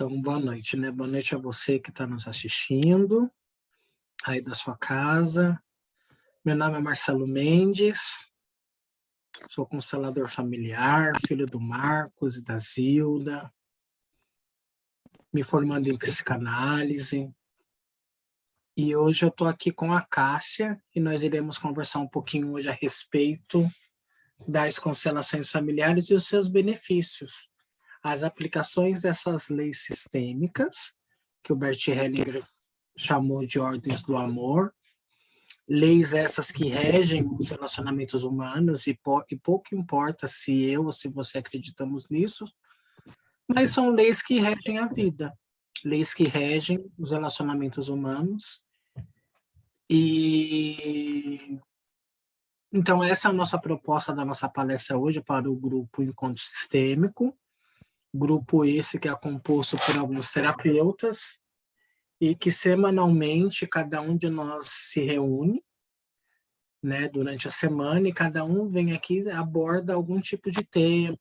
Então, boa noite, né? Boa noite a você que está nos assistindo, aí da sua casa. Meu nome é Marcelo Mendes, sou constelador familiar, filho do Marcos e da Zilda, me formando em psicanálise. E hoje eu estou aqui com a Cássia e nós iremos conversar um pouquinho hoje a respeito das constelações familiares e os seus benefícios, as aplicações dessas leis sistêmicas, que o Bert Hellinger chamou de ordens do amor, leis essas que regem os relacionamentos humanos, e pouco importa se eu ou se você acreditamos nisso, mas são leis que regem a vida, leis que regem os relacionamentos humanos. E então essa é a nossa proposta da nossa palestra hoje para o grupo Encontro Sistêmico, grupo esse que é composto por alguns terapeutas e que semanalmente cada um de nós se reúne, né, durante a semana, e cada um vem aqui e aborda algum tipo de tema,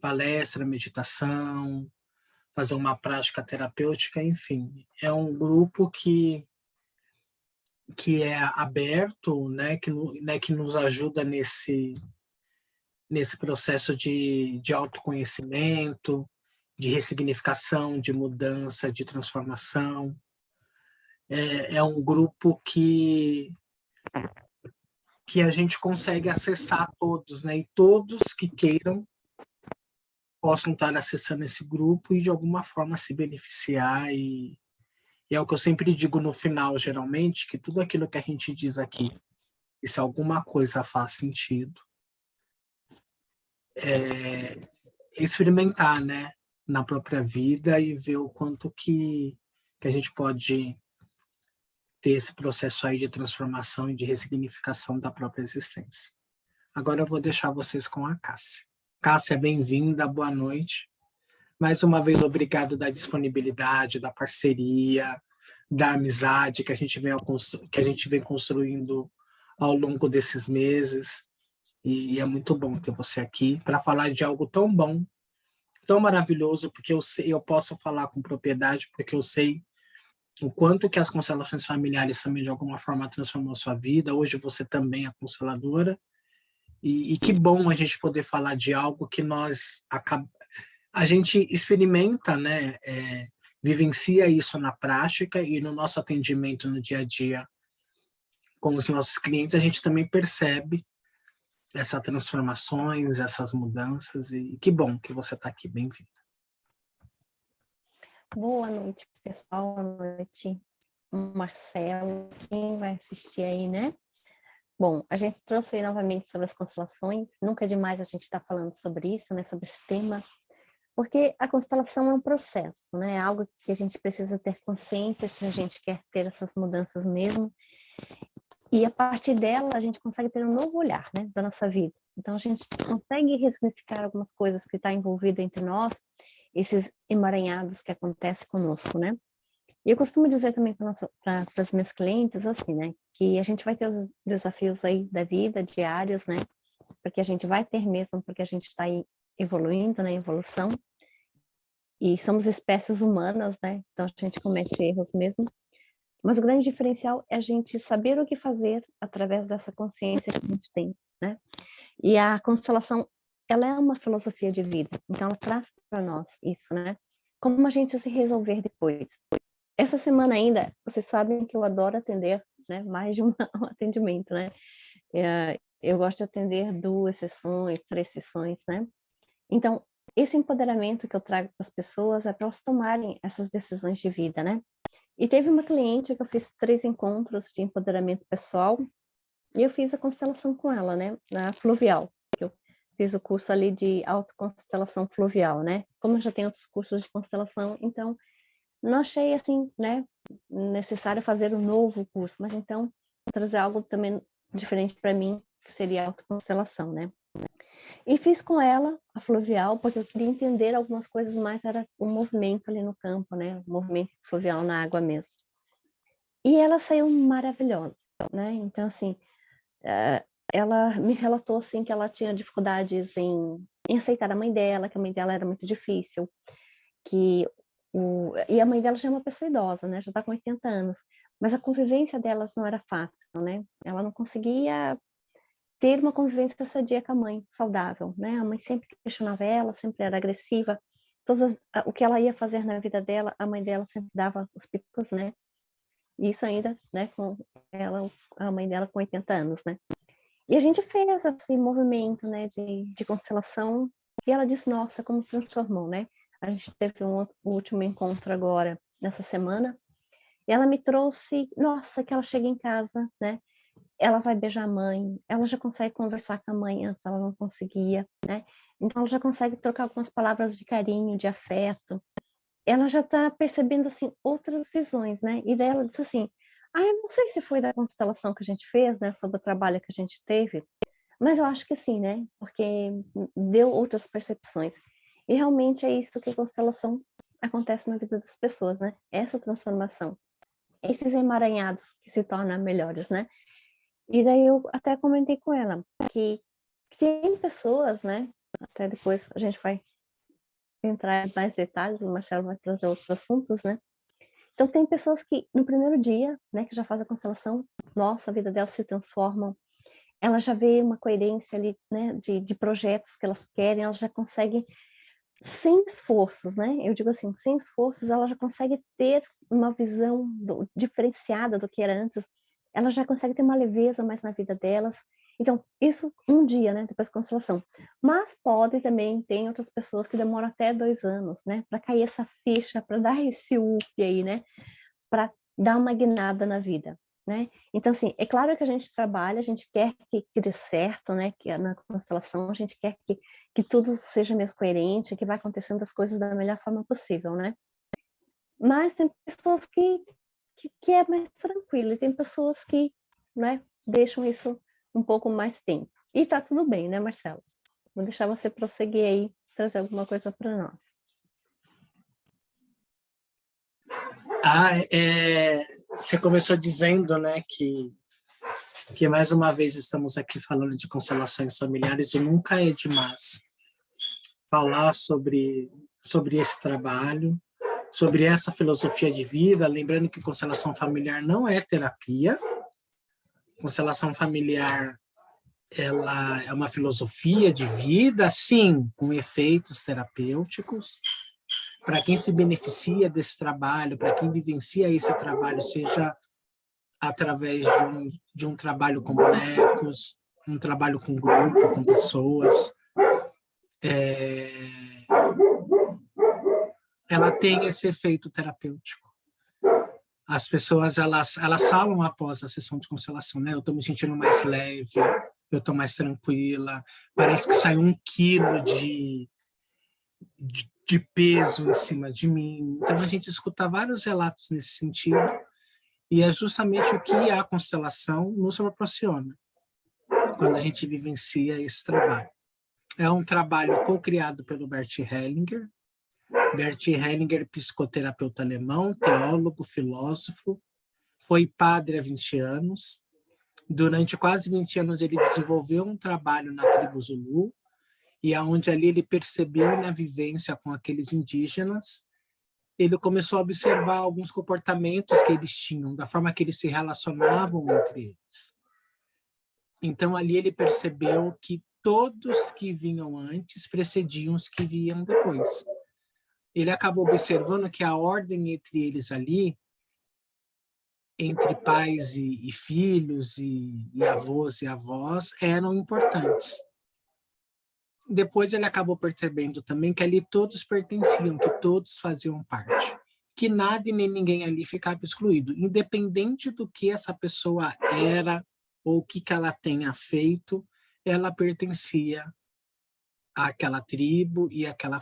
palestra, meditação, fazer uma prática terapêutica, enfim. É um grupo que é aberto, né, que nos ajuda nesse processo de autoconhecimento, de ressignificação, de mudança, de transformação. É um grupo que a gente consegue acessar todos, né? E todos que queiram possam estar acessando esse grupo e de alguma forma se beneficiar. E é o que eu sempre digo no final, geralmente, que tudo aquilo que a gente diz aqui, e se alguma coisa faz sentido, é experimentar, né? Na própria vida e ver o quanto que a gente pode ter esse processo aí de transformação e de ressignificação da própria existência. Agora eu vou deixar vocês com a Cássia. Cássia, bem-vinda, boa noite. Mais uma vez, obrigado da disponibilidade, da parceria, da amizade que a gente vem construindo ao longo desses meses. E é muito bom ter você aqui para falar de algo tão bom, tão maravilhoso, porque eu posso falar com propriedade, porque eu sei o quanto que as constelações familiares também de alguma forma transformou a sua vida. Hoje você também é consteladora. E que bom a gente poder falar de algo que a gente experimenta, né? Vivencia isso na prática e no nosso atendimento no dia a dia com os nossos clientes, a gente também percebe essas transformações, essas mudanças. E que bom que você está aqui, bem-vinda. Boa noite, pessoal. Boa noite, Marcelo. Quem vai assistir aí, né? Bom, a gente trouxe aí novamente sobre as constelações. Nunca é demais a gente estar falando sobre isso, né? Sobre esse tema. Porque a constelação é um processo, né? É algo que a gente precisa ter consciência se a gente quer ter essas mudanças mesmo. E a partir dela, a gente consegue ter um novo olhar, né? Da nossa vida. Então, a gente consegue ressignificar algumas coisas que estão envolvidas entre nós, esses emaranhados que acontecem conosco, né? E eu costumo dizer também para as minhas clientes, assim, né? Que a gente vai ter os desafios aí da vida, diários, né? Porque a gente vai ter mesmo, porque a gente está evoluindo, né? Evolução. E somos espécies humanas, né? Então a gente comete erros mesmo. Mas o grande diferencial é a gente saber o que fazer através dessa consciência que a gente tem, né? E a constelação, ela é uma filosofia de vida. Então ela traz para nós isso, né? Como a gente se resolver depois. Essa semana ainda, vocês sabem que eu adoro atender, né? Mais de um atendimento, né? Eu gosto de atender 2 sessões, 3 sessões, né? Então, esse empoderamento que eu trago para as pessoas é para elas tomarem essas decisões de vida, né? E teve uma cliente que eu fiz 3 encontros de empoderamento pessoal e eu fiz a constelação com ela, né? Na fluvial. Eu fiz o curso ali de autoconstelação fluvial, né? Como eu já tenho outros cursos de constelação, então não achei assim, né, necessário fazer um novo curso, mas então trazer algo também diferente para mim, que seria a autoconstelação, né? E fiz com ela a fluvial, porque eu queria entender algumas coisas mais, era o movimento ali no campo, né? O movimento fluvial na água mesmo. E ela saiu maravilhosa, né? Então, assim, ela me relatou, assim, que ela tinha dificuldades em aceitar a mãe dela, que a mãe dela era muito difícil, que E a mãe dela já é uma pessoa idosa, né? Já está com 80 anos. Mas a convivência delas não era fácil, né? Ela não conseguia ter uma convivência sadia com a mãe, saudável, né? A mãe sempre questionava ela, sempre era agressiva. O que ela ia fazer na vida dela, a mãe dela sempre dava os picos, né? Isso ainda, né? Com ela, a mãe dela com 80 anos, né? E a gente fez esse movimento, né? De constelação. E ela disse, nossa, como transformou, né? A gente teve um último encontro agora, nessa semana. E ela me trouxe, nossa, que ela chega em casa, né? Ela vai beijar a mãe, ela já consegue conversar com a mãe, antes ela não conseguia, né? Então ela já consegue trocar algumas palavras de carinho, de afeto. Ela já está percebendo, assim, outras visões, né? E daí ela disse assim, eu não sei se foi da constelação que a gente fez, né? Sobre o trabalho que a gente teve, mas eu acho que sim, né? Porque deu outras percepções. E realmente é isso que a constelação acontece na vida das pessoas, né? Essa transformação. Esses emaranhados que se tornam melhores, né? E daí eu até comentei com ela que tem pessoas, né? Até depois a gente vai entrar em mais detalhes, o Marcelo vai trazer outros assuntos, né? Então tem pessoas que no primeiro dia, né, que já faz a constelação, nossa, a vida delas se transforma, ela já vê uma coerência ali, né, de projetos que elas querem, ela já consegue, sem esforços, né? Eu digo assim, sem esforços, ela já consegue ter uma visão diferenciada do que era antes, ela já consegue ter uma leveza mais na vida delas. Então, isso um dia, né, depois da constelação. Mas pode também, tem outras pessoas que demoram até 2 anos, né, para cair essa ficha, para dar esse up aí, né, para dar uma guinada na vida, né? Então, assim, é claro que a gente trabalha, a gente quer que dê certo, né? Que na constelação a gente quer que tudo seja mesmo coerente, que vai acontecendo as coisas da melhor forma possível, né? Mas tem pessoas que é mais tranquilo, e tem pessoas que, né, deixam isso um pouco mais tempo. E tá tudo bem, né, Marcelo? Vou deixar você prosseguir aí, trazer alguma coisa para nós. Você começou dizendo, né, que mais uma vez estamos aqui falando de constelações familiares e nunca é demais falar sobre esse trabalho, sobre essa filosofia de vida, lembrando que constelação familiar não é terapia. Constelação familiar, ela é uma filosofia de vida, sim, com efeitos terapêuticos. Para quem se beneficia desse trabalho, para quem vivencia esse trabalho, seja através de um trabalho com bonecos, um trabalho com grupo, com pessoas, ela tem esse efeito terapêutico. As pessoas, elas falam após a sessão de constelação, né? Eu estou me sentindo mais leve, eu estou mais tranquila, parece que saiu 1 quilo de peso em cima de mim. Então, a gente escuta vários relatos nesse sentido, e é justamente o que a constelação nos proporciona quando a gente vivencia esse trabalho. É um trabalho co-criado pelo Bert Hellinger. Bert Hellinger, psicoterapeuta alemão, teólogo, filósofo, foi padre há 20 anos. Durante quase 20 anos ele desenvolveu um trabalho na tribo Zulu, e aonde ali ele percebeu na vivência com aqueles indígenas, ele começou a observar alguns comportamentos que eles tinham, da forma que eles se relacionavam entre eles. Então ali ele percebeu que todos que vinham antes precediam os que vinham depois. Ele acabou observando que a ordem entre eles ali, entre pais e filhos, e avós e avós, eram importantes. Depois ele acabou percebendo também que ali todos pertenciam, que todos faziam parte, que nada e nem ninguém ali ficava excluído, independente do que essa pessoa era ou o que ela tenha feito, ela pertencia àquela tribo e àquela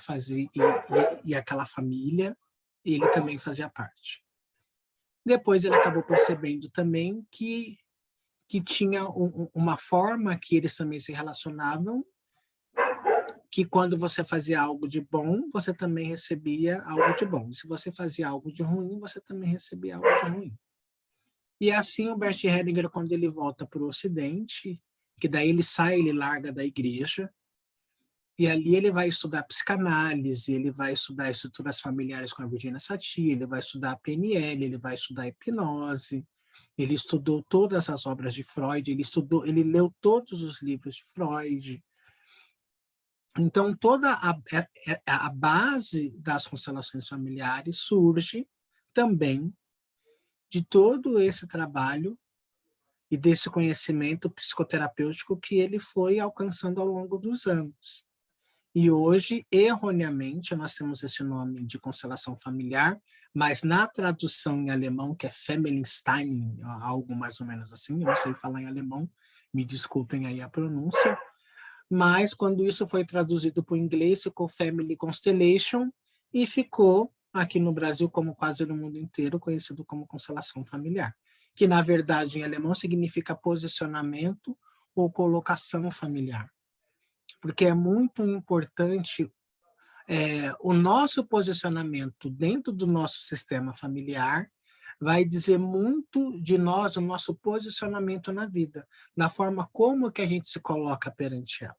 família, e ele também fazia parte. Depois ele acabou percebendo também que tinha uma forma que eles também se relacionavam, que quando você fazia algo de bom, você também recebia algo de bom. E se você fazia algo de ruim, você também recebia algo de ruim. E assim o Bert Hellinger, quando ele volta para o Ocidente, que daí ele sai, ele larga da igreja, E ali ele vai estudar psicanálise, ele vai estudar estruturas familiares com a Virginia Satir, ele vai estudar a PNL, ele vai estudar hipnose, ele estudou todas as obras de Freud, ele leu todos os livros de Freud. Então, toda a base das constelações familiares surge também de todo esse trabalho e desse conhecimento psicoterapêutico que ele foi alcançando ao longo dos anos. E hoje, erroneamente, nós temos esse nome de constelação familiar, mas na tradução em alemão, que é Familienstein, algo mais ou menos assim, eu não sei falar em alemão, me desculpem aí a pronúncia, mas quando isso foi traduzido para o inglês, ficou Family Constellation e ficou, aqui no Brasil, como quase no mundo inteiro, conhecido como constelação familiar, que na verdade em alemão significa posicionamento ou colocação familiar. Porque é muito importante o nosso posicionamento dentro do nosso sistema familiar vai dizer muito de nós, o nosso posicionamento na vida, na forma como que a gente se coloca perante ela,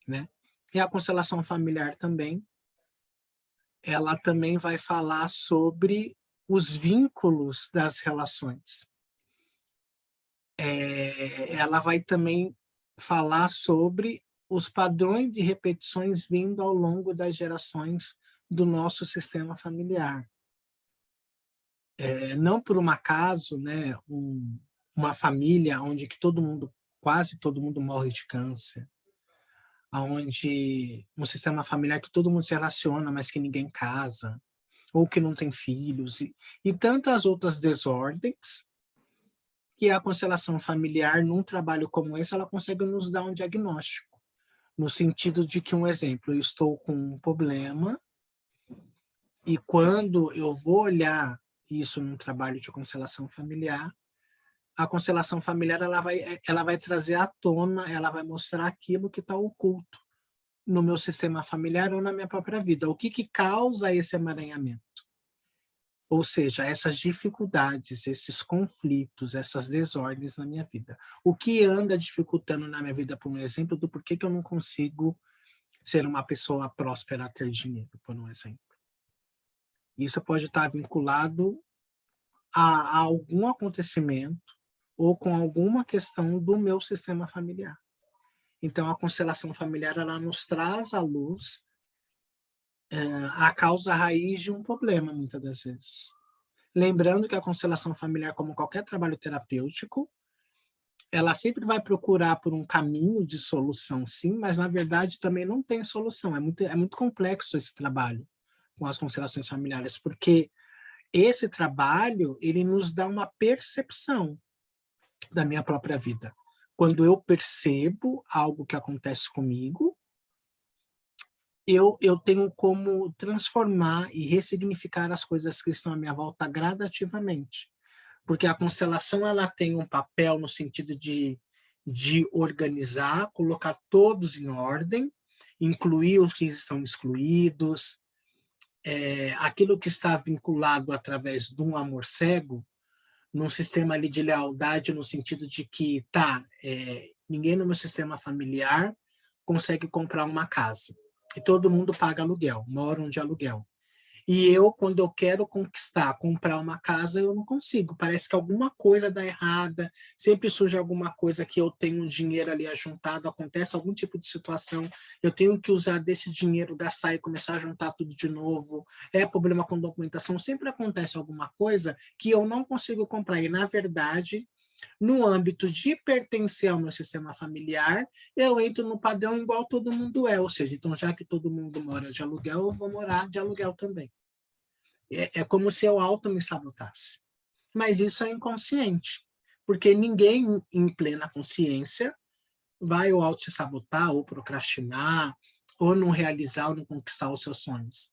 né? E a constelação familiar também, ela também vai falar sobre os vínculos das relações. Ela vai também falar sobre os padrões de repetições vindo ao longo das gerações do nosso sistema familiar. Não por um acaso, né, uma família onde que quase todo mundo morre de câncer, onde um sistema familiar que todo mundo se relaciona, mas que ninguém casa, ou que não tem filhos, e tantas outras desordens, que a constelação familiar, num trabalho como esse, ela consegue nos dar um diagnóstico, no sentido de que, um exemplo, eu estou com um problema, e quando eu vou olhar isso num trabalho de constelação familiar, a constelação familiar ela vai trazer à tona, ela vai mostrar aquilo que está oculto no meu sistema familiar ou na minha própria vida. O que causa esse emaranhamento? Ou seja, essas dificuldades, esses conflitos, essas desordens na minha vida. O que anda dificultando na minha vida, por um exemplo, do porquê que eu não consigo ser uma pessoa próspera a ter dinheiro, por um exemplo. Isso pode estar vinculado a algum acontecimento ou com alguma questão do meu sistema familiar. Então, a constelação familiar, ela nos traz à luz a causa raiz de um problema, muitas das vezes. Lembrando que a constelação familiar, como qualquer trabalho terapêutico, ela sempre vai procurar por um caminho de solução, sim, mas na verdade também não tem solução. É muito complexo esse trabalho com as constelações familiares, porque esse trabalho, ele nos dá uma percepção da minha própria vida. Quando eu percebo algo que acontece comigo, eu tenho como transformar e ressignificar as coisas que estão à minha volta gradativamente. Porque a constelação, ela tem um papel no sentido de organizar, colocar todos em ordem, incluir os que estão excluídos, aquilo que está vinculado através de um amor cego, num sistema ali de lealdade, no sentido de que, ninguém no meu sistema familiar consegue comprar uma casa. E todo mundo paga aluguel, moram de aluguel. E eu, quando eu quero comprar uma casa, eu não consigo. Parece que alguma coisa dá errada, sempre surge alguma coisa que eu tenho um dinheiro ali ajuntado, acontece algum tipo de situação, eu tenho que usar desse dinheiro, gastar e começar a juntar tudo de novo. É problema com documentação, sempre acontece alguma coisa que eu não consigo comprar. E, na verdade, no âmbito de pertencer ao meu sistema familiar, eu entro no padrão igual todo mundo é, ou seja, então já que todo mundo mora de aluguel, eu vou morar de aluguel também. É como se eu auto me sabotasse. Mas isso é inconsciente, porque ninguém em plena consciência vai ou auto se sabotar, ou procrastinar, ou não realizar, ou não conquistar os seus sonhos.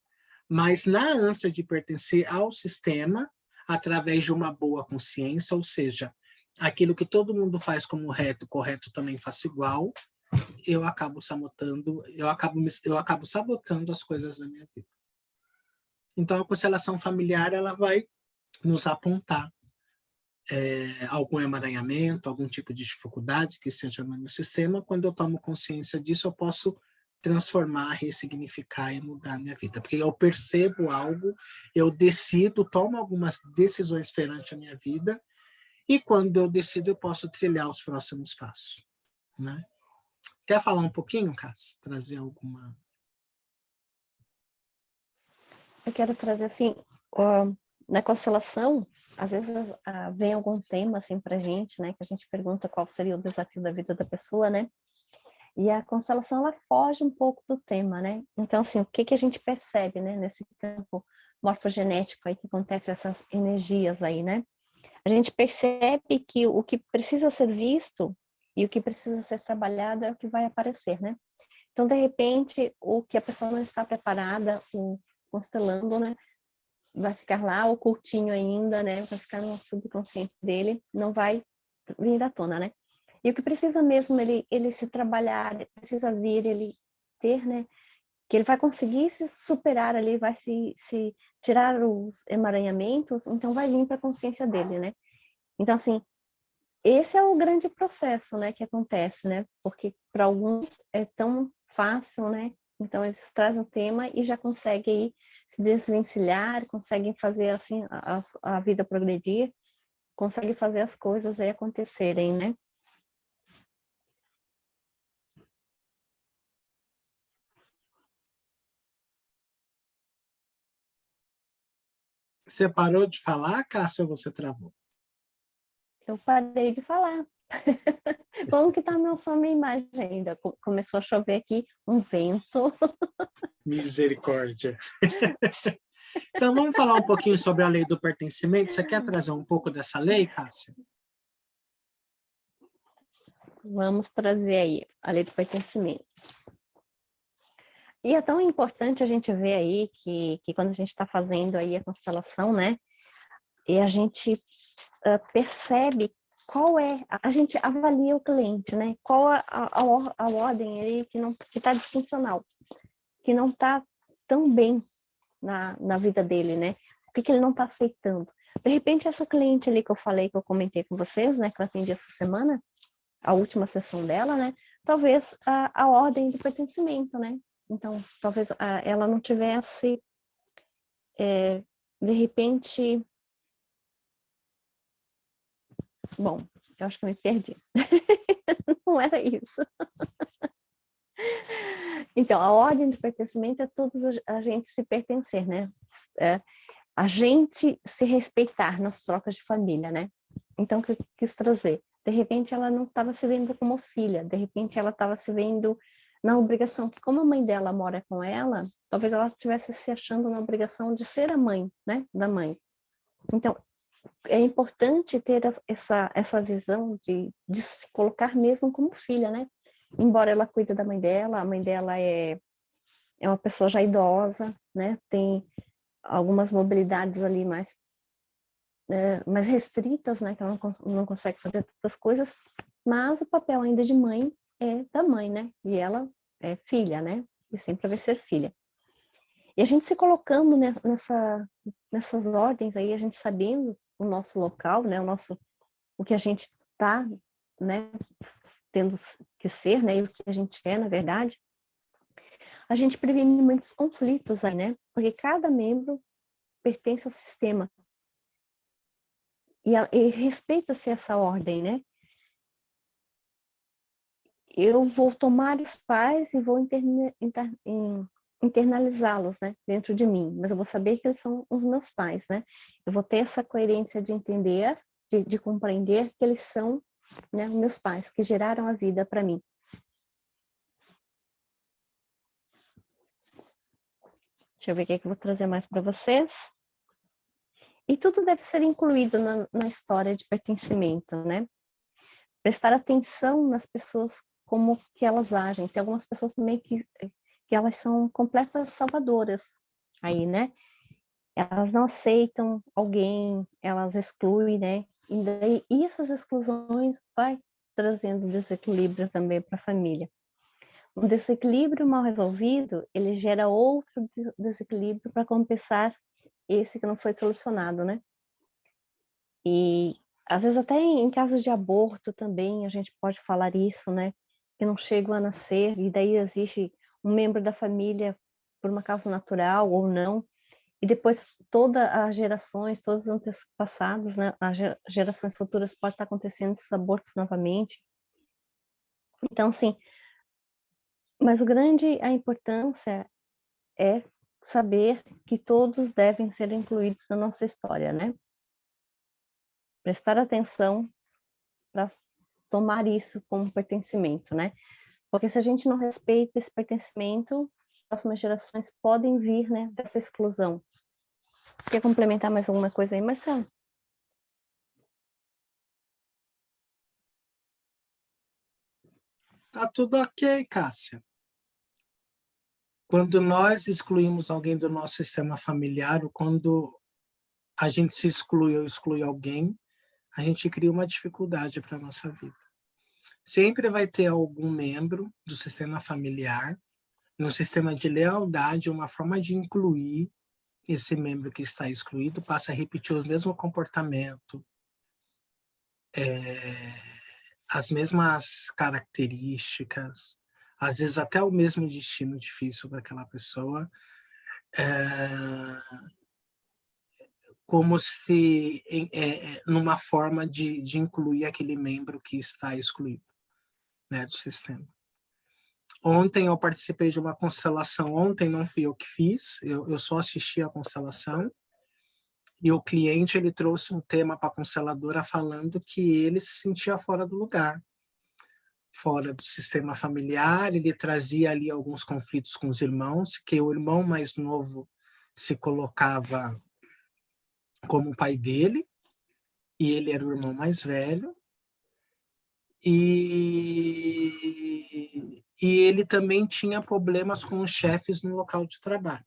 Mas na ânsia de pertencer ao sistema, através de uma boa consciência, ou seja, aquilo que todo mundo faz como reto, correto também faço igual, eu acabo sabotando as coisas da minha vida. Então, a constelação familiar, ela vai nos apontar algum emaranhamento, algum tipo de dificuldade que seja no meu sistema. Quando eu tomo consciência disso, eu posso transformar, ressignificar e mudar a minha vida. Porque eu percebo algo, eu decido, tomo algumas decisões perante a minha vida, e quando eu decido, eu posso trilhar os próximos passos, né? Quer falar um pouquinho, Cássio? Trazer alguma... Eu quero trazer assim, na constelação, às vezes vem algum tema assim para gente, né? Que a gente pergunta qual seria o desafio da vida da pessoa, né? E a constelação ela foge um pouco do tema, né? Então assim, o que que a gente percebe, né? Nesse campo morfogenético aí que acontece essas energias aí, né? A gente percebe que o que precisa ser visto e o que precisa ser trabalhado é o que vai aparecer, né? Então, de repente, o que a pessoa não está preparada, constelando, né? Vai ficar lá ocultinho ainda, né? Vai ficar no subconsciente dele, não vai vir à tona, né? E o que precisa mesmo ele se trabalhar, ele precisa vir, ele ter, né? Que ele vai conseguir se superar ali, vai se tirar os emaranhamentos, então vai vir para a consciência dele, né? Então, assim, esse é o grande processo, né, que acontece, né? Porque para alguns é tão fácil, né? Então eles trazem o tema e já conseguem aí se desvencilhar, conseguem fazer assim a vida progredir, conseguem fazer as coisas aí acontecerem, né? Você parou de falar, Cássio, ou você travou? Eu parei de falar. Como que tá meu som, minha imagem ainda? Começou a chover aqui, um vento. Misericórdia. Então, vamos falar um pouquinho sobre a lei do pertencimento. Você quer trazer um pouco dessa lei, Cássia? Vamos trazer aí a lei do pertencimento. E é tão importante a gente ver aí que quando a gente está fazendo aí a constelação, né? E a gente percebe qual é, a gente avalia o cliente, né? Qual a ordem aí que está disfuncional, que não está tão bem na vida dele, né? O que ele não está aceitando. De repente, essa cliente ali que eu falei, que eu comentei com vocês, né? Que eu atendi essa semana, a última sessão dela, né? Talvez a ordem do pertencimento, né? Então, talvez ela não tivesse, de repente... Bom, eu acho que eu me perdi. Não era isso. Então, a ordem do pertencimento é todos a gente se pertencer, né? A gente se respeitar nas trocas de família, né? Então, o que eu quis trazer? De repente, ela não estava se vendo como filha, de repente, ela estava se vendo na obrigação, que como a mãe dela mora com ela, talvez ela estivesse se achando na obrigação de ser a mãe, né? Da mãe. Então, é importante ter essa visão de se colocar mesmo como filha, né? Embora ela cuide da mãe dela, a mãe dela é uma pessoa já idosa, né? Tem algumas mobilidades ali mais restritas, né? Que ela não consegue fazer todas as coisas, mas o papel ainda de mãe é da mãe, né? E ela é filha, né? E sempre vai ser filha. E a gente se colocando nessas ordens aí, a gente sabendo o nosso local, né? O que a gente está, né? Tendo que ser, né? E o que a gente é, na verdade, a gente previne muitos conflitos aí, né? Porque cada membro pertence ao sistema. E respeita-se essa ordem, né? Eu vou tomar os pais e vou internalizá-los, né, dentro de mim, mas eu vou saber que eles são os meus pais, né? Eu vou ter essa coerência de entender, de compreender que eles são, né, meus pais, que geraram a vida para mim. Deixa eu ver o que eu vou trazer mais para vocês. E tudo deve ser incluído na história de pertencimento, né? Prestar atenção nas pessoas, como que elas agem. Tem algumas pessoas também que elas são completas salvadoras aí, né? Elas não aceitam alguém, elas excluem, né? E essas exclusões vai trazendo desequilíbrio também para a família. Um desequilíbrio mal resolvido, ele gera outro desequilíbrio para compensar esse que não foi solucionado, né? E às vezes até em casos de aborto também a gente pode falar isso, né? Que não chegam a nascer e daí existe um membro da família por uma causa natural ou não, e depois todas as gerações, todos os antepassados, né, as gerações futuras pode estar acontecendo esses abortos novamente. Então, assim, mas a importância é saber que todos devem ser incluídos na nossa história, né? Prestar atenção para tomar isso como pertencimento, né? Porque se a gente não respeita esse pertencimento, as próximas gerações podem vir, né, dessa exclusão. Quer complementar mais alguma coisa aí, Marcelo? Tá tudo ok, Cássia. Quando nós excluímos alguém do nosso sistema familiar, ou quando a gente se exclui ou exclui alguém, a gente cria uma dificuldade para a nossa vida. Sempre vai ter algum membro do sistema familiar, no sistema de lealdade, uma forma de incluir esse membro que está excluído, passa a repetir os mesmos comportamentos, as mesmas características, às vezes até o mesmo destino difícil para aquela pessoa, como se numa forma de incluir aquele membro que está excluído, né, do sistema. Ontem eu participei de uma constelação, ontem não fui eu que fiz, eu só assisti a constelação, e o cliente ele trouxe um tema para a consteladora falando que ele se sentia fora do lugar, fora do sistema familiar, ele trazia ali alguns conflitos com os irmãos, que o irmão mais novo se colocava como o pai dele, e ele era o irmão mais velho, e ele também tinha problemas com os chefes no local de trabalho.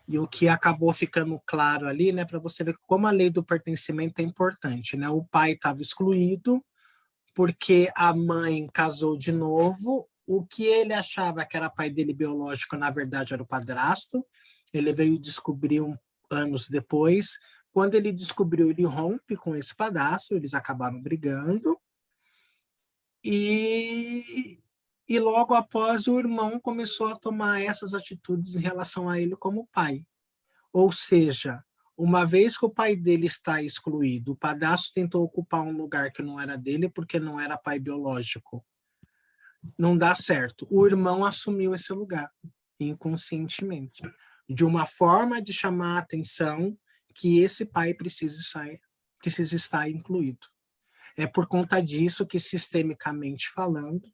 E o que acabou ficando claro ali, né, para você ver como a lei do pertencimento é importante, né? O pai estava excluído porque a mãe casou de novo, o que ele achava que era pai dele biológico, na verdade era o padrasto. Ele veio descobrir anos depois. Quando ele descobriu, ele rompe com esse padrasto, eles acabaram brigando. E logo após, o irmão começou a tomar essas atitudes em relação a ele como pai. Ou seja, uma vez que o pai dele está excluído, o padrasto tentou ocupar um lugar que não era dele porque não era pai biológico. Não dá certo. O irmão assumiu esse lugar, inconscientemente, de uma forma de chamar a atenção que esse pai precisa estar incluído. É por conta disso que, sistemicamente falando,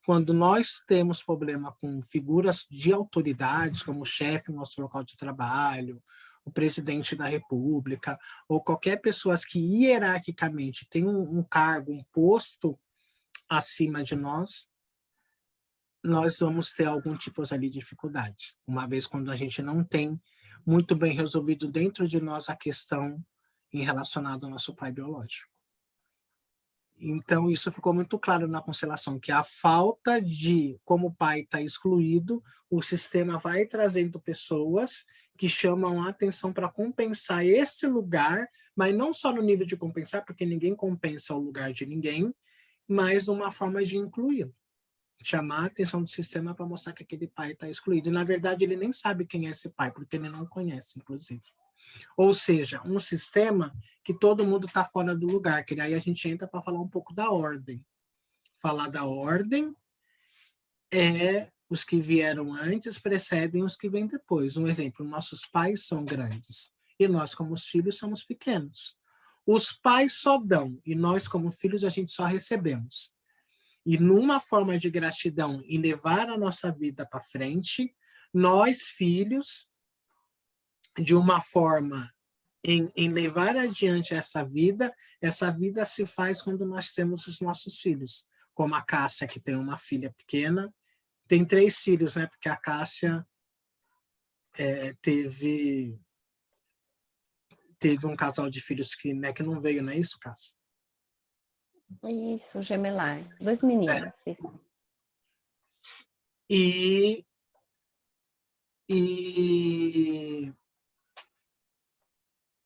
quando nós temos problema com figuras de autoridades, como o chefe no nosso local de trabalho, o presidente da República, ou qualquer pessoa que hierarquicamente tem um cargo, um posto acima de nós vamos ter algum tipo ali de dificuldades, uma vez quando a gente não tem muito bem resolvido dentro de nós a questão em relacionada ao nosso pai biológico. Então, isso ficou muito claro na constelação, que a falta de, como o pai está excluído, o sistema vai trazendo pessoas que chamam a atenção para compensar esse lugar, mas não só no nível de compensar, porque ninguém compensa o lugar de ninguém, mas uma forma de incluí-lo. Chamar a atenção do sistema para mostrar que aquele pai está excluído. E, na verdade, ele nem sabe quem é esse pai, porque ele não conhece, inclusive. Ou seja, um sistema que todo mundo está fora do lugar, que aí a gente entra para falar um pouco da ordem. Falar da ordem é os que vieram antes precedem os que vêm depois. Um exemplo, nossos pais são grandes e nós, como filhos, somos pequenos. Os pais só dão e nós, como filhos, a gente só recebemos. E numa forma de gratidão e levar a nossa vida para frente, nós, filhos, de uma forma em levar adiante essa vida se faz quando nós temos os nossos filhos, como a Cássia, que tem uma filha pequena, tem 3 filhos, né? Porque a Cássia teve um casal de filhos que, né, que não veio, não é isso, Cássia? Isso, gemelar. 2 meninos, isso.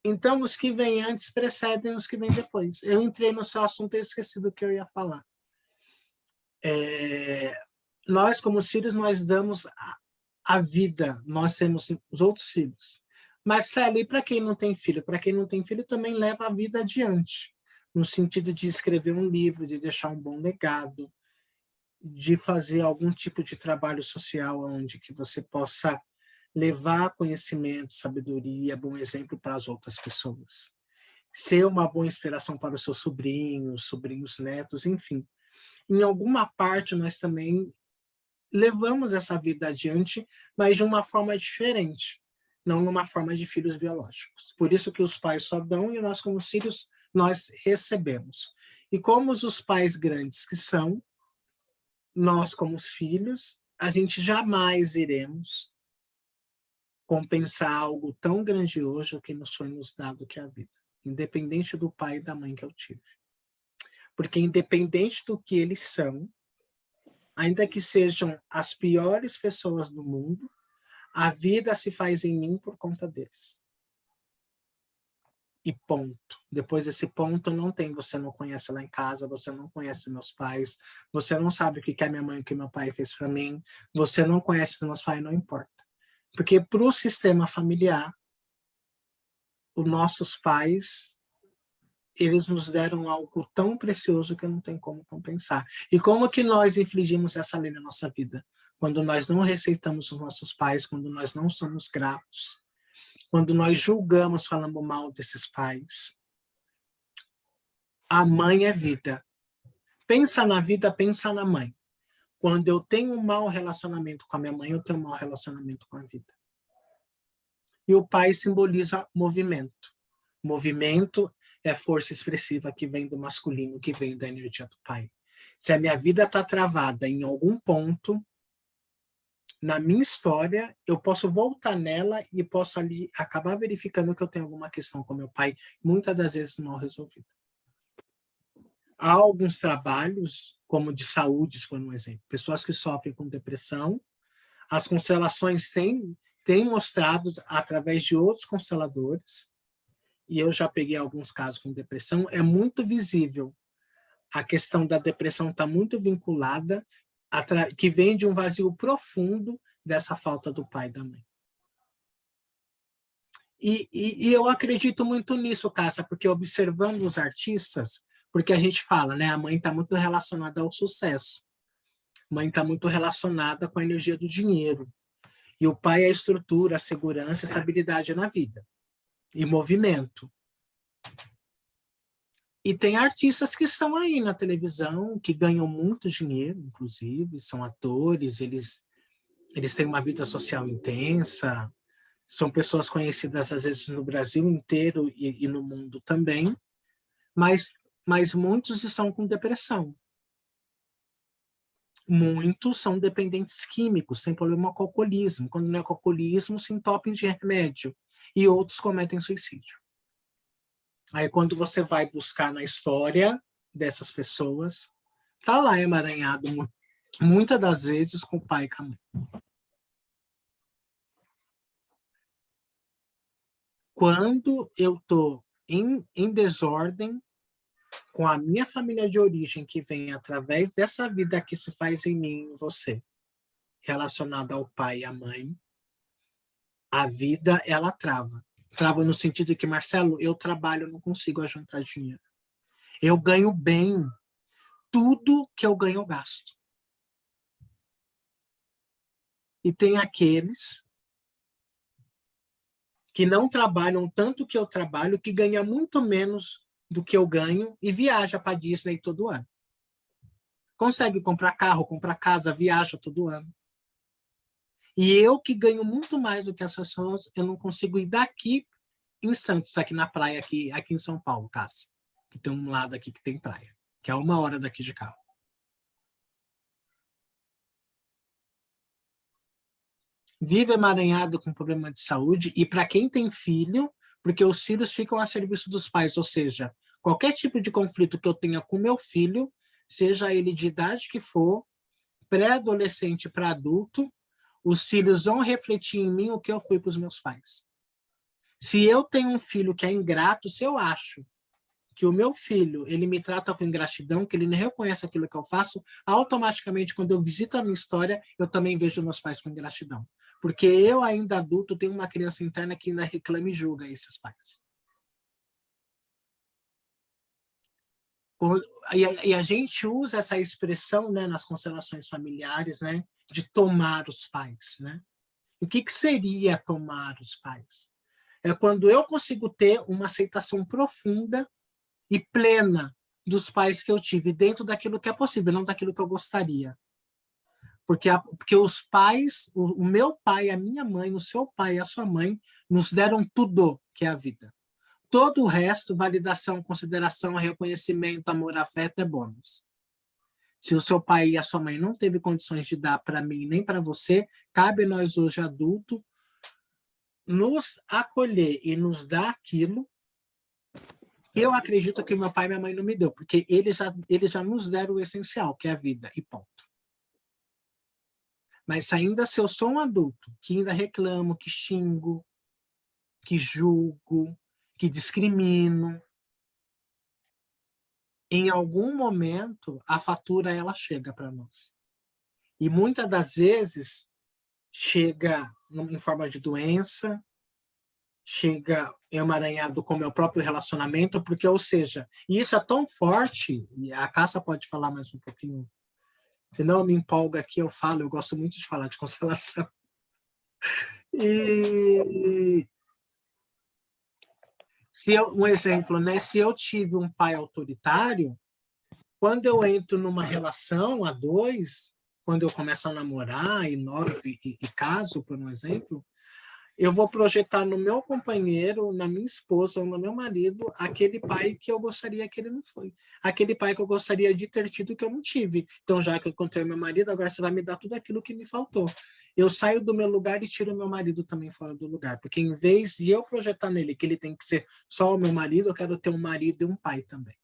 Então, os que vêm antes precedem os que vêm depois. Eu entrei no seu assunto e esqueci do que eu ia falar. nós, como filhos, nós damos a vida, nós temos os outros filhos. Marcelo, e para quem não tem filho? Para quem não tem filho, também leva a vida adiante, no sentido de escrever um livro, de deixar um bom legado, de fazer algum tipo de trabalho social onde que você possa levar conhecimento, sabedoria, bom exemplo para as outras pessoas. Ser uma boa inspiração para os seus sobrinhos, sobrinhos netos, enfim. Em alguma parte, nós também levamos essa vida adiante, mas de uma forma diferente, não numa forma de filhos biológicos. Por isso que os pais só dão e nós, como filhos, nós recebemos. E como os pais grandes que são, nós, como os filhos, a gente jamais iremos compensar algo tão grandioso que nos foi nos dado, que é a vida, independente do pai e da mãe que eu tive. Porque independente do que eles são, ainda que sejam as piores pessoas do mundo, a vida se faz em mim por conta deles. E ponto. Depois desse ponto, não tem, você não conhece lá em casa, você não conhece meus pais, você não sabe o que a minha mãe e o que meu pai fez para mim, você não conhece os meus pais, não importa. Porque para o sistema familiar, os nossos pais, eles nos deram algo tão precioso que não tem como compensar. E como que nós infligimos essa lei na nossa vida? Quando nós não respeitamos os nossos pais, quando nós não somos gratos, quando nós julgamos, falando mal desses pais. A mãe é vida. Pensa na vida, pensa na mãe. Quando eu tenho um mau relacionamento com a minha mãe, eu tenho um mau relacionamento com a vida. E o pai simboliza movimento. Movimento é força expressiva que vem do masculino, que vem da energia do pai. Se a minha vida está travada em algum ponto, na minha história, eu posso voltar nela e posso ali acabar verificando que eu tenho alguma questão com meu pai, muitas das vezes mal resolvida. Há alguns trabalhos, como de saúde, por um exemplo, pessoas que sofrem com depressão, as constelações têm mostrado, através de outros consteladores, e eu já peguei alguns casos com depressão, é muito visível. A questão da depressão está muito vinculada, que vem de um vazio profundo dessa falta do pai e da mãe. E eu acredito muito nisso, Cássia, porque observando os artistas, porque a gente fala, né, a mãe está muito relacionada ao sucesso, a mãe está muito relacionada com a energia do dinheiro, e o pai é a estrutura, a segurança, a estabilidade na vida, e movimento. E tem artistas que estão aí na televisão, que ganham muito dinheiro, inclusive, são atores, eles têm uma vida social intensa, são pessoas conhecidas, às vezes, no Brasil inteiro e no mundo também, mas muitos estão com depressão. Muitos são dependentes químicos, têm problema com alcoolismo. Quando não é com alcoolismo, se entopem de remédio. E outros cometem suicídio. Aí, quando você vai buscar na história dessas pessoas, tá lá emaranhado, muitas das vezes, com o pai e com a mãe. Quando eu estou em desordem, com a minha família de origem, que vem através dessa vida que se faz em mim e em você, relacionada ao pai e à mãe, a vida, ela trava. Trava no sentido de que, Marcelo, eu trabalho, eu não consigo ajuntar dinheiro. Eu ganho bem. Tudo que eu ganho, eu gasto. E tem aqueles que não trabalham tanto que eu trabalho, que ganham muito menos do que eu ganho e viaja para Disney todo ano. Consegue comprar carro, comprar casa, viaja todo ano. E eu, que ganho muito mais do que essas pessoas, eu não consigo ir daqui em Santos, aqui na praia, aqui em São Paulo, Cássia, que tem um lado aqui que tem praia, que é 1 hora daqui de carro. Vive emaranhado com problema de saúde, e para quem tem filho, porque os filhos ficam a serviço dos pais, ou seja, qualquer tipo de conflito que eu tenha com meu filho, seja ele de idade que for, pré-adolescente para adulto, os filhos vão refletir em mim o que eu fui para os meus pais. Se eu tenho um filho que é ingrato, se eu acho que o meu filho, ele me trata com ingratidão, que ele não reconhece aquilo que eu faço, automaticamente, quando eu visito a minha história, eu também vejo meus pais com ingratidão. Porque eu, ainda adulto, tenho uma criança interna que ainda reclama e julga esses pais. E a gente usa essa expressão, né, nas constelações familiares, né, de tomar os pais, né? O que seria tomar os pais? É quando eu consigo ter uma aceitação profunda e plena dos pais que eu tive, dentro daquilo que é possível, não daquilo que eu gostaria. Porque os pais, o meu pai, a minha mãe, o seu pai e a sua mãe, nos deram tudo que é a vida. Todo o resto, validação, consideração, reconhecimento, amor, afeto, é bônus. Se o seu pai e a sua mãe não teve condições de dar para mim nem para você, cabe nós hoje adultos nos acolher e nos dar aquilo que eu acredito que meu pai e minha mãe não me deu, porque eles já nos deram o essencial, que é a vida, e ponto. Mas ainda se eu sou um adulto que ainda reclamo, que xingo, que julgo, que discrimino, em algum momento a fatura ela chega para nós. E muitas das vezes chega em forma de doença, chega emaranhado com o meu próprio relacionamento, porque, ou seja, isso é tão forte, e a Cássia pode falar mais um pouquinho, senão eu me empolgo aqui, eu gosto muito de falar de constelação. E um exemplo, né? Se eu tive um pai autoritário, quando eu entro numa relação a dois, quando eu começo a namorar e caso, por um exemplo, eu vou projetar no meu companheiro, na minha esposa ou no meu marido, aquele pai que eu gostaria que ele não foi. Aquele pai que eu gostaria de ter tido que eu não tive. Então, já que eu encontrei meu marido, agora você vai me dar tudo aquilo que me faltou. Eu saio do meu lugar e tiro meu marido também fora do lugar. Porque em vez de eu projetar nele que ele tem que ser só o meu marido, eu quero ter um marido e um pai também.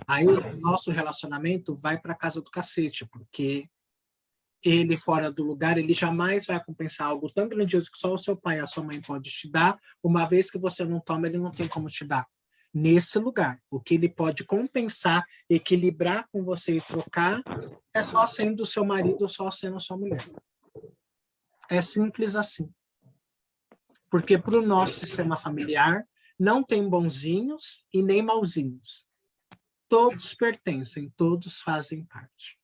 Aí o nosso relacionamento vai para casa do cacete, porque ele fora do lugar, ele jamais vai compensar algo tão grandioso que só o seu pai e a sua mãe pode te dar, uma vez que você não toma, ele não tem como te dar. Nesse lugar, o que ele pode compensar, equilibrar com você e trocar, é só sendo seu marido ou só sendo sua mulher. É simples assim. Porque para o nosso sistema familiar, não tem bonzinhos e nem mauzinhos. Todos pertencem, todos fazem parte.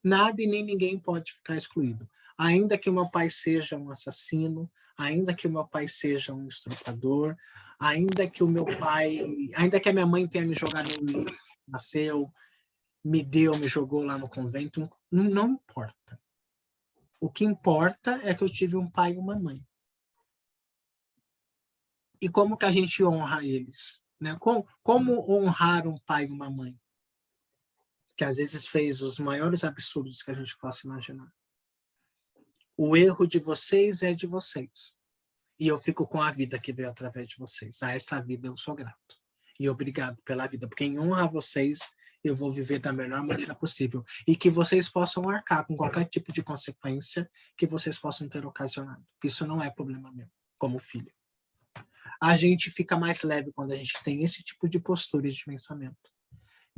Nada e nem ninguém pode ficar excluído. Ainda que o meu pai seja um assassino, ainda que o meu pai seja um estuprador, ainda que a minha mãe tenha me jogado no lixo, nasceu, me jogou lá no convento, não importa. O que importa é que eu tive um pai e uma mãe. E como que a gente honra eles? Né? Como honrar um pai e uma mãe? Que às vezes fez os maiores absurdos que a gente possa imaginar. O erro de vocês é de vocês. E eu fico com a vida que veio através de vocês. A essa vida eu sou grato. E obrigado pela vida, porque em honra a vocês, eu vou viver da melhor maneira possível. E que vocês possam arcar com qualquer tipo de consequência que vocês possam ter ocasionado. Isso não é problema meu, como filho. A gente fica mais leve quando a gente tem esse tipo de postura e de pensamento.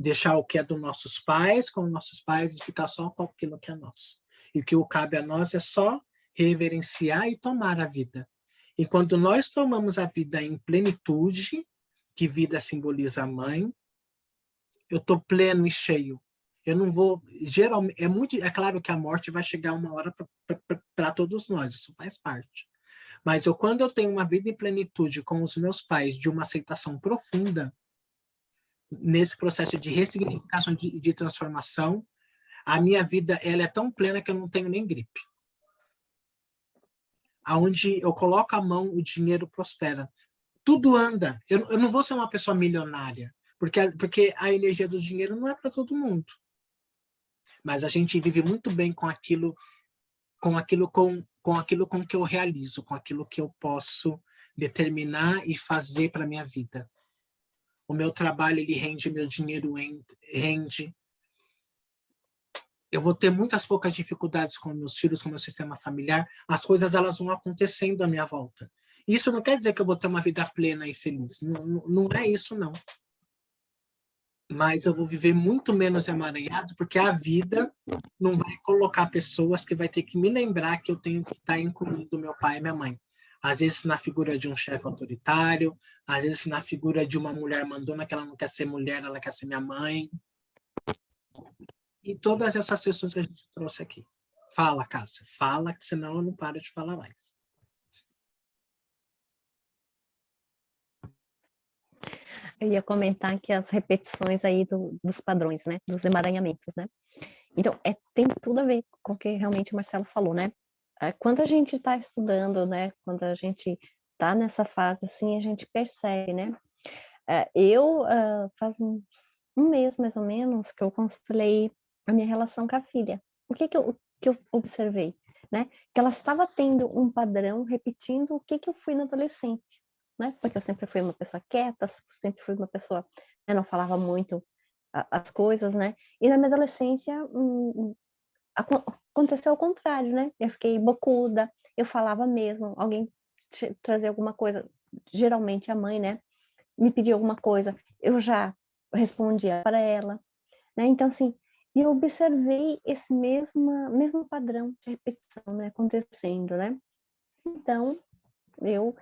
Deixar o que é dos nossos pais com os nossos pais e ficar só com aquilo que é nosso. E o que cabe a nós é só reverenciar e tomar a vida. E quando nós tomamos a vida em plenitude, que vida simboliza a mãe, eu estou pleno e cheio. Eu não vou. Geralmente, é claro que a morte vai chegar uma hora para todos nós, isso faz parte. Mas quando eu tenho uma vida em plenitude com os meus pais, de uma aceitação profunda, nesse processo de ressignificação, de transformação, a minha vida ela é tão plena que eu não tenho nem gripe. Aonde eu coloco a mão, o dinheiro prospera. Tudo anda. Eu não vou ser uma pessoa milionária, porque a energia do dinheiro não é para todo mundo. Mas a gente vive muito bem com aquilo com que eu realizo, com aquilo que eu posso determinar e fazer para minha vida. O meu trabalho, ele rende, meu dinheiro rende. Eu vou ter muitas poucas dificuldades com meus filhos, com meu sistema familiar. As coisas elas vão acontecendo à minha volta. Isso não quer dizer que eu vou ter uma vida plena e feliz. Não é isso, não. mas eu vou viver muito menos emaranhado, porque a vida não vai colocar pessoas que vai ter que me lembrar que eu tenho que estar incluindo meu pai e minha mãe. Às vezes na figura de um chefe autoritário, às vezes na figura de uma mulher mandona que ela não quer ser mulher, ela quer ser minha mãe. E todas essas questões que a gente trouxe aqui. Fala, Cássia, fala, que senão eu não paro de falar mais. Eu ia comentar que as repetições aí dos padrões, né? Dos emaranhamentos, né? Então, tem tudo a ver com o que realmente o Marcelo falou, né? Quando a gente está estudando, né? Quando a gente está nessa fase, assim, a gente percebe, né? Eu, faz um mês, mais ou menos, que eu constelei a minha relação com a filha. O que eu observei, né? Que ela estava tendo um padrão repetindo o que eu fui na adolescência, né? Porque eu sempre fui uma pessoa quieta, sempre fui uma pessoa, né, não falava muito as coisas, né? E na minha adolescência, aconteceu ao contrário, né? Eu fiquei bocuda, eu falava mesmo, alguém trazia alguma coisa, geralmente a mãe, né? Me pedia alguma coisa, eu já respondia para ela, né? Então, assim, eu observei esse mesmo padrão de repetição, né, acontecendo, né? Então, eu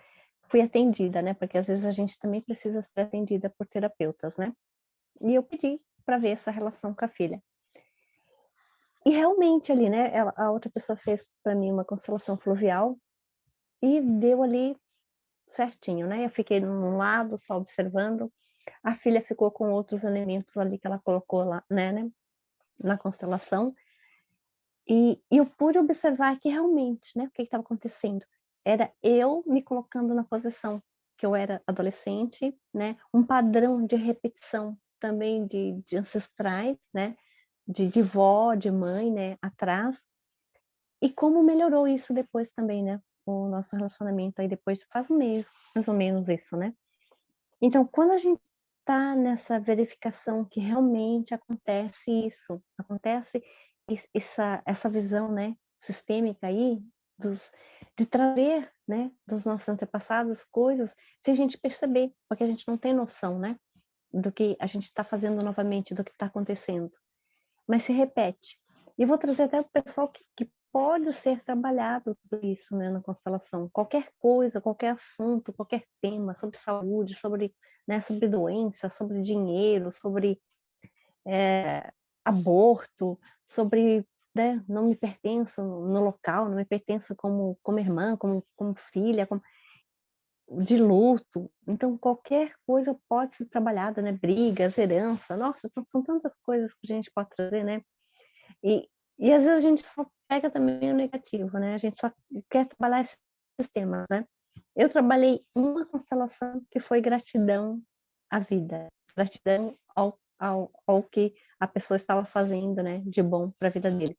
fui atendida, né? Porque às vezes a gente também precisa ser atendida por terapeutas, né? E eu pedi para ver essa relação com a filha. E realmente ali, né, a outra pessoa fez para mim uma constelação fluvial e deu ali certinho, né? Eu fiquei num lado só observando, a filha ficou com outros elementos ali que ela colocou lá, né, na constelação, e eu pude observar que realmente, né, o que estava acontecendo, era eu me colocando na posição que eu era adolescente, né, um padrão de repetição também de ancestrais, né, de vó, de mãe, né, atrás, e como melhorou isso depois também, né, o nosso relacionamento aí depois faz um mês, mais ou menos isso, né. Então quando a gente tá nessa verificação que realmente acontece isso, acontece essa visão, né, sistêmica aí dos de trazer, né, dos nossos antepassados coisas sem a gente perceber, porque a gente não tem noção, né, do que a gente está fazendo novamente, do que está acontecendo, mas se repete. E eu vou trazer até o pessoal que pode ser trabalhado tudo isso, né, na constelação. Qualquer coisa, qualquer assunto, qualquer tema sobre saúde, sobre, né, sobre doença, sobre dinheiro, sobre aborto, sobre, né, não me pertenço no local, não me pertenço como irmã, como filha, de luto. Então qualquer coisa pode ser trabalhada, né, brigas, herança, nossa, então são tantas coisas que a gente pode trazer, né. E e às vezes a gente só pega também o negativo, né, a gente só quer trabalhar esses temas, né. Eu trabalhei uma constelação que foi gratidão à vida, gratidão ao que a pessoa estava fazendo, né, de bom para a vida dele.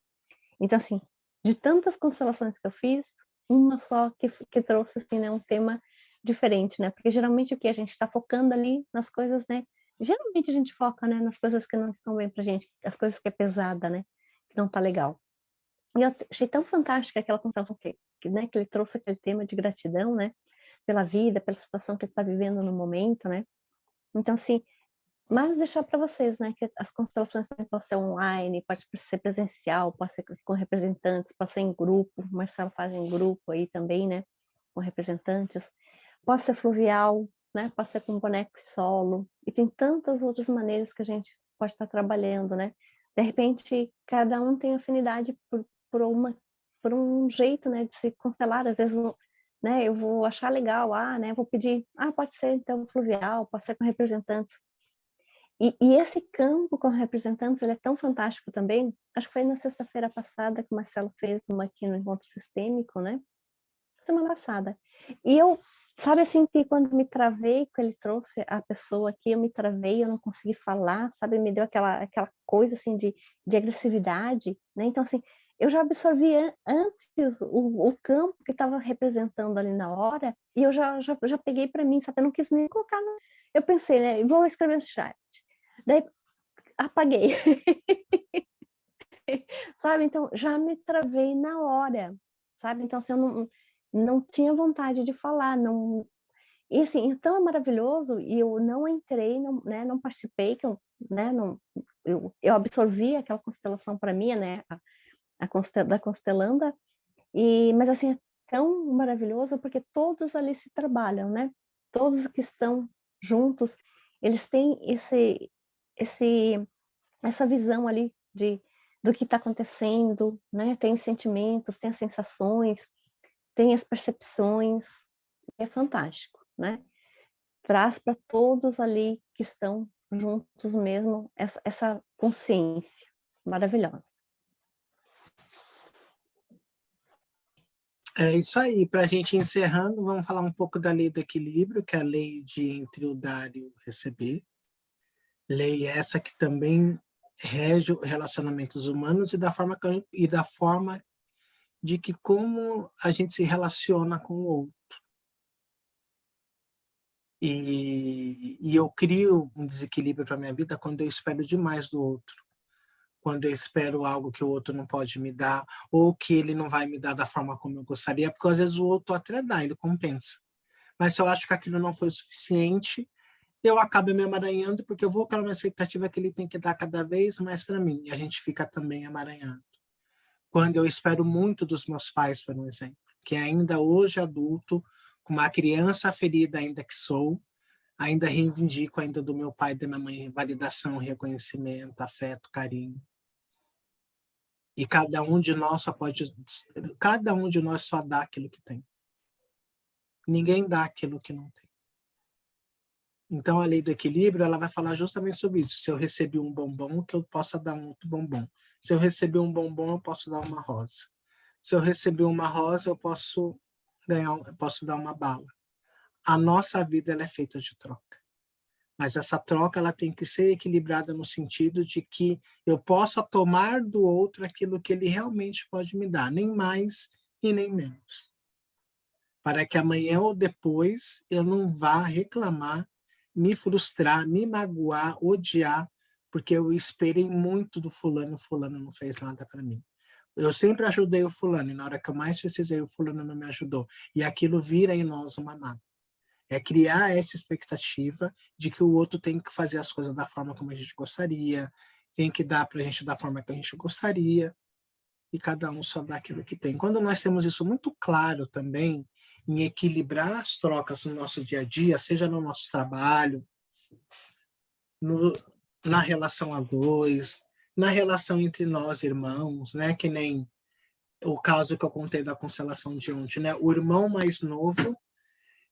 Então, assim, de tantas constelações que eu fiz, uma só que trouxe, assim, né, um tema diferente, né, porque geralmente o que a gente está focando ali nas coisas, né, geralmente a gente foca, né, nas coisas que não estão bem pra gente, as coisas que é pesada, né, que não tá legal. E eu achei tão fantástica aquela constelação né, que ele trouxe aquele tema de gratidão, né, pela vida, pela situação que ele está vivendo no momento, né. Então, assim, mas deixar para vocês, né, que as constelações também podem ser online, pode ser presencial, pode ser com representantes, pode ser em grupo, o Marcelo faz em grupo aí também, né, com representantes, pode ser fluvial, né, pode ser com boneco e solo, e tem tantas outras maneiras que a gente pode estar trabalhando, né. De repente, cada um tem afinidade por uma por um jeito, né, de se constelar, às vezes, né, eu vou achar legal, né, vou pedir: "Ah, pode ser então fluvial, pode ser com representantes". E esse campo com representantes, ele é tão fantástico também, acho que foi na sexta-feira passada que o Marcelo fez uma aqui no Encontro Sistêmico, né, semana passada. E eu, sabe, assim, que quando me travei, que ele trouxe a pessoa aqui, eu me travei, eu não consegui falar, sabe, me deu aquela coisa, assim, de agressividade, né, então, assim, eu já absorvi antes o campo que estava representando ali na hora, e eu já peguei para mim, sabe, eu não quis nem colocar no eu pensei, né, vou escrever no chat. Daí apaguei. Sabe, então já me travei na hora, sabe, então assim, eu não tinha vontade de falar, não e assim, então é maravilhoso e eu não entrei, não, né, não participei, que eu né? Não, eu absorvi aquela constelação para mim, né? Da Constelanda, mas assim, é tão maravilhoso porque todos ali se trabalham, né? Todos que estão juntos, eles têm essa visão ali do que está acontecendo, né? Tem os sentimentos, tem as sensações, tem as percepções, é fantástico, né? Traz para todos ali que estão juntos mesmo essa consciência maravilhosa. É isso aí. Para a gente ir encerrando, vamos falar um pouco da lei do equilíbrio, que é a lei de entre o dar e o receber. Lei essa que também rege os relacionamentos humanos e da forma de que como a gente se relaciona com o outro. E eu crio um desequilíbrio para minha vida quando eu espero demais do outro. Quando eu espero algo que o outro não pode me dar, ou que ele não vai me dar da forma como eu gostaria, porque às vezes o outro até dá, ele compensa. Mas se eu acho que aquilo não foi o suficiente, eu acabo me emaranhando, porque eu vou criar uma expectativa que ele tem que dar cada vez mais para mim, e a gente fica também emaranhado. Quando eu espero muito dos meus pais, por exemplo, que ainda hoje adulto, com uma criança ferida ainda que sou, ainda reivindico ainda do meu pai e da minha mãe validação, reconhecimento, afeto, carinho. E cada um de nós só dá aquilo que tem. Ninguém dá aquilo que não tem. Então, a lei do equilíbrio, ela vai falar justamente sobre isso. Se eu recebi um bombom, que eu possa dar um outro bombom. Se eu recebi um bombom, eu posso dar uma rosa. Se eu receber uma rosa, eu posso dar uma bala. A nossa vida, ela é feita de troca. Mas essa troca, ela tem que ser equilibrada no sentido de que eu possa tomar do outro aquilo que ele realmente pode me dar, nem mais e nem menos. Para que amanhã ou depois eu não vá reclamar, me frustrar, me magoar, odiar, porque eu esperei muito do fulano, o fulano não fez nada para mim. Eu sempre ajudei o fulano, e na hora que eu mais precisei, o fulano não me ajudou. E aquilo vira em nós uma mágoa. É criar essa expectativa de que o outro tem que fazer as coisas da forma como a gente gostaria, tem que dar para a gente da forma que a gente gostaria, e cada um só dá aquilo que tem. Quando nós temos isso muito claro também, em equilibrar as trocas no nosso dia a dia, seja no nosso trabalho, na relação a dois, na relação entre nós irmãos, né? Que nem o caso que eu contei da constelação de ontem, né? O irmão mais novo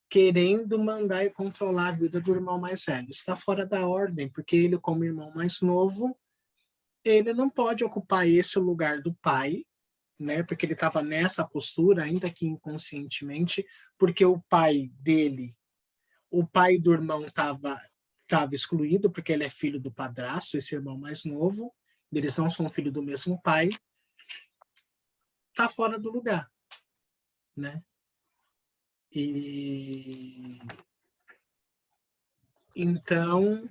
querendo mandar e controlar a vida do irmão mais velho. Está fora da ordem, porque ele, como irmão mais novo, ele não pode ocupar esse lugar do pai, né? Porque ele estava nessa postura, ainda que inconscientemente, porque o pai do irmão estava excluído, porque ele é filho do padrasto, esse irmão mais novo, eles não são filho do mesmo pai, está fora do lugar, né? E então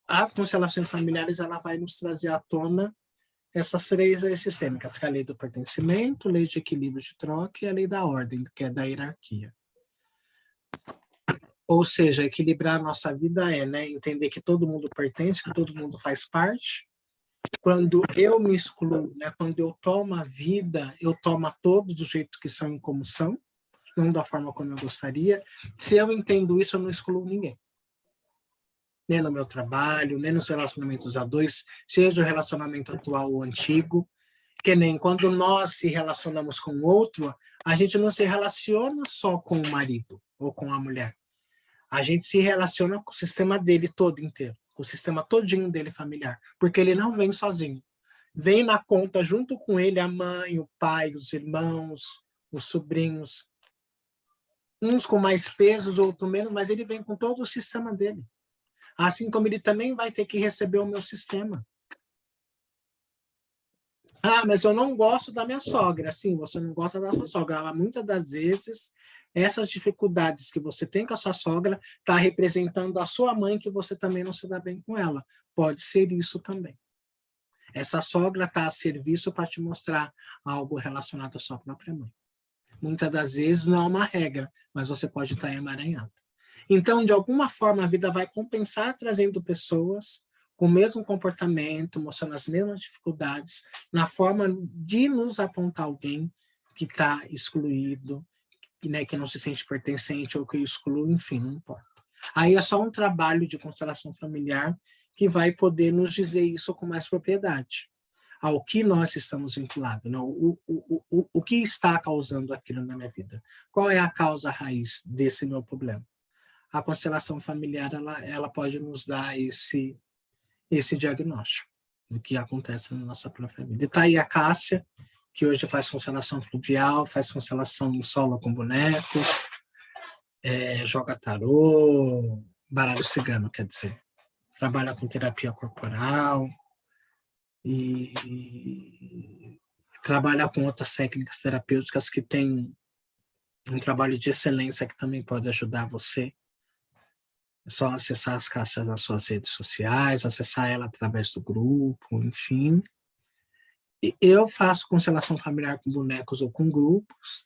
as constelações familiares ela vai nos trazer à tona essas três leis sistêmicas, que é a lei do pertencimento, a lei de equilíbrio de troca e a lei da ordem, que é da hierarquia. Ou seja, equilibrar a nossa vida né, entender que todo mundo pertence, que todo mundo faz parte. Quando eu me excluo, né, quando eu tomo a vida, eu tomo a todos do jeito que são e como são, não da forma como eu gostaria. Se eu entendo isso, eu não excluo ninguém. Nem no meu trabalho, nem nos relacionamentos a dois, seja o relacionamento atual ou antigo. Que nem quando nós se relacionamos com o outro, a gente não se relaciona só com o marido ou com a mulher. A gente se relaciona com o sistema dele todo inteiro, com o sistema todinho dele familiar, porque ele não vem sozinho. Vem na conta junto com ele a mãe, o pai, os irmãos, os sobrinhos. Uns com mais pesos, outros menos, mas ele vem com todo o sistema dele. Assim como ele também vai ter que receber o meu sistema. Ah, mas eu não gosto da minha sogra. Sim, você não gosta da sua sogra. Mas muitas das vezes, essas dificuldades que você tem com a sua sogra está representando a sua mãe, que você também não se dá bem com ela. Pode ser isso também. Essa sogra está a serviço para te mostrar algo relacionado à sua própria mãe. Muitas das vezes não é uma regra, mas você pode estar emaranhado. Então, de alguma forma, a vida vai compensar trazendo pessoas com o mesmo comportamento, mostrando as mesmas dificuldades, na forma de nos apontar alguém que está excluído, né, que não se sente pertencente ou que exclui, enfim, não importa. Aí é só um trabalho de constelação familiar que vai poder nos dizer isso com mais propriedade, ao que nós estamos vinculados, não? O que está causando aquilo na minha vida? Qual é a causa raiz desse meu problema? A constelação familiar ela pode nos dar esse diagnóstico do que acontece na nossa própria vida. E está aí a Cássia, que hoje faz constelação fluvial, faz constelação em solo com bonecos, joga tarô, baralho cigano, quer dizer. Trabalha com terapia corporal e trabalha com outras técnicas terapêuticas que têm um trabalho de excelência que também pode ajudar você. É só acessar as Cássias nas suas redes sociais, acessar ela através do grupo, enfim. E eu faço constelação familiar com bonecos ou com grupos,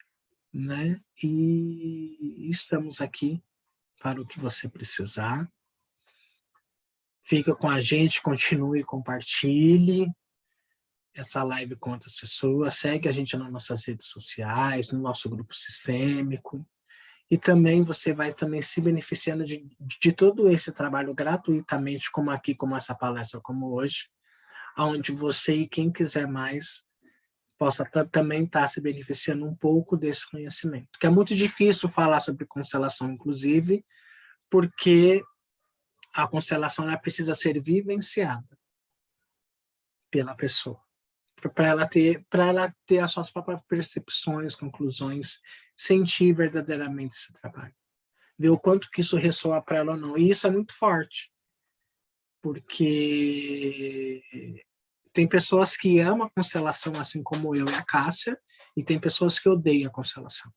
né? E estamos aqui para o que você precisar. Fica com a gente, continue, compartilhe essa live com outras pessoas, segue a gente nas nossas redes sociais, no nosso grupo sistêmico. E também você vai também se beneficiando de todo esse trabalho gratuitamente, como aqui, como essa palestra, como hoje, onde você e quem quiser mais possa também estar se beneficiando um pouco desse conhecimento. Que é muito difícil falar sobre constelação, inclusive, porque a constelação ela precisa ser vivenciada pela pessoa, para ela ter as suas próprias percepções, conclusões, sentir verdadeiramente esse trabalho, ver o quanto que isso ressoa para ela ou não. E isso é muito forte, porque tem pessoas que amam a constelação, assim como eu e a Cássia, e tem pessoas que odeiam a constelação,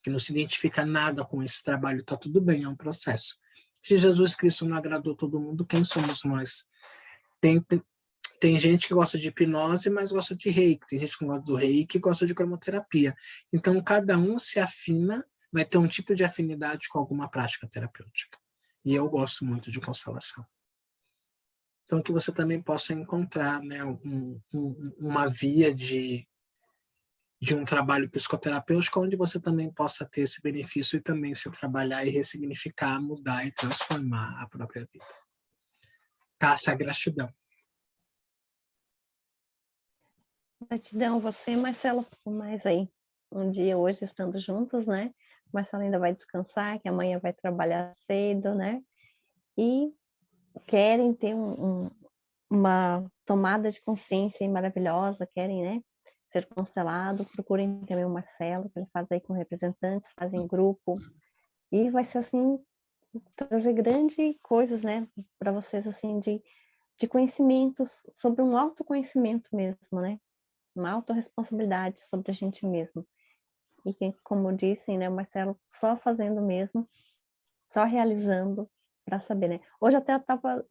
que não se identifica nada com esse trabalho. Está tudo bem, é um processo. Se Jesus Cristo não agradou todo mundo, quem somos nós? Tem gente que gosta de hipnose, mas gosta de reiki. Tem gente que gosta do reiki e gosta de cromoterapia. Então, cada um se afina, vai ter um tipo de afinidade com alguma prática terapêutica. E eu gosto muito de constelação. Então, que você também possa encontrar, né, uma via de um trabalho psicoterapêutico onde você também possa ter esse benefício e também se trabalhar e ressignificar, mudar e transformar a própria vida. Cássia, gratidão. Gratidão você, Marcelo, por mais aí um dia hoje estando juntos, né? Marcelo ainda vai descansar, que amanhã vai trabalhar cedo, né? E querem ter uma tomada de consciência maravilhosa, querem, né? Ser constelado, procurem também o Marcelo, que ele faz aí com representantes, fazem grupo, e vai ser assim, trazer grandes coisas, né? Para vocês, assim, de conhecimentos, sobre um autoconhecimento mesmo, né? Uma autorresponsabilidade sobre a gente mesmo. E que, como disse, né, Marcelo, só fazendo mesmo, só realizando para saber, né? Hoje até eu estava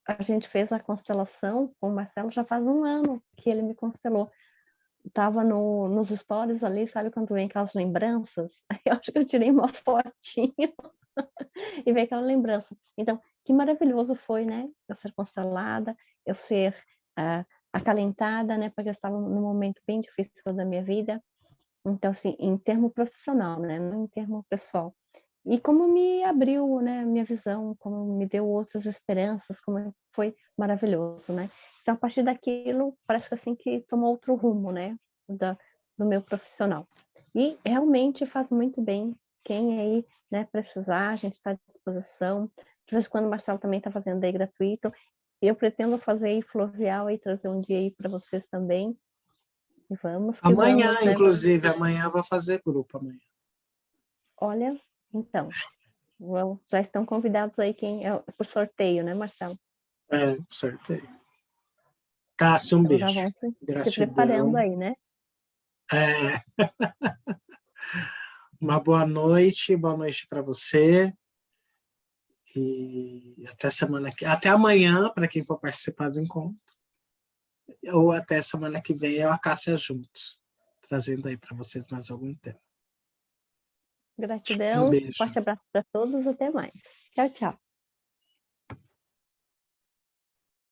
a gente fez a constelação com o Marcelo, já faz um ano que ele me constelou. Estava nos stories ali, sabe quando vem aquelas lembranças? Eu acho que eu tirei uma fotinha e veio aquela lembrança. Então, que maravilhoso foi, né? Eu ser constelada, eu ser acalentada, né? Porque eu estava num momento bem difícil da minha vida. Então, assim, em termo profissional, né? Não em termo pessoal. E como me abriu, né, minha visão, como me deu outras esperanças, como foi maravilhoso, né? Então, a partir daquilo, parece que assim que tomou outro rumo, né, do meu profissional. E realmente faz muito bem. Quem aí, né, precisar, a gente está à disposição. De vez em quando o Marcelo também está fazendo aí gratuito. Eu pretendo fazer aí fluvial e trazer um dia aí para vocês também. E vamos que Amanhã, vamos, né? inclusive, amanhã eu vou fazer grupo amanhã. Olha, então, já estão convidados aí por sorteio, né, Marcelo? Sorteio. Cássia, um Então já beijo. vão se preparando Gratidão. aí, né? É, uma boa noite para você. E até amanhã, para quem for participar do encontro. Ou até semana que vem, eu e a Cássia juntos, trazendo aí para vocês mais algum tema. Gratidão, beijo. forte abraço para todos, até mais. Tchau, tchau.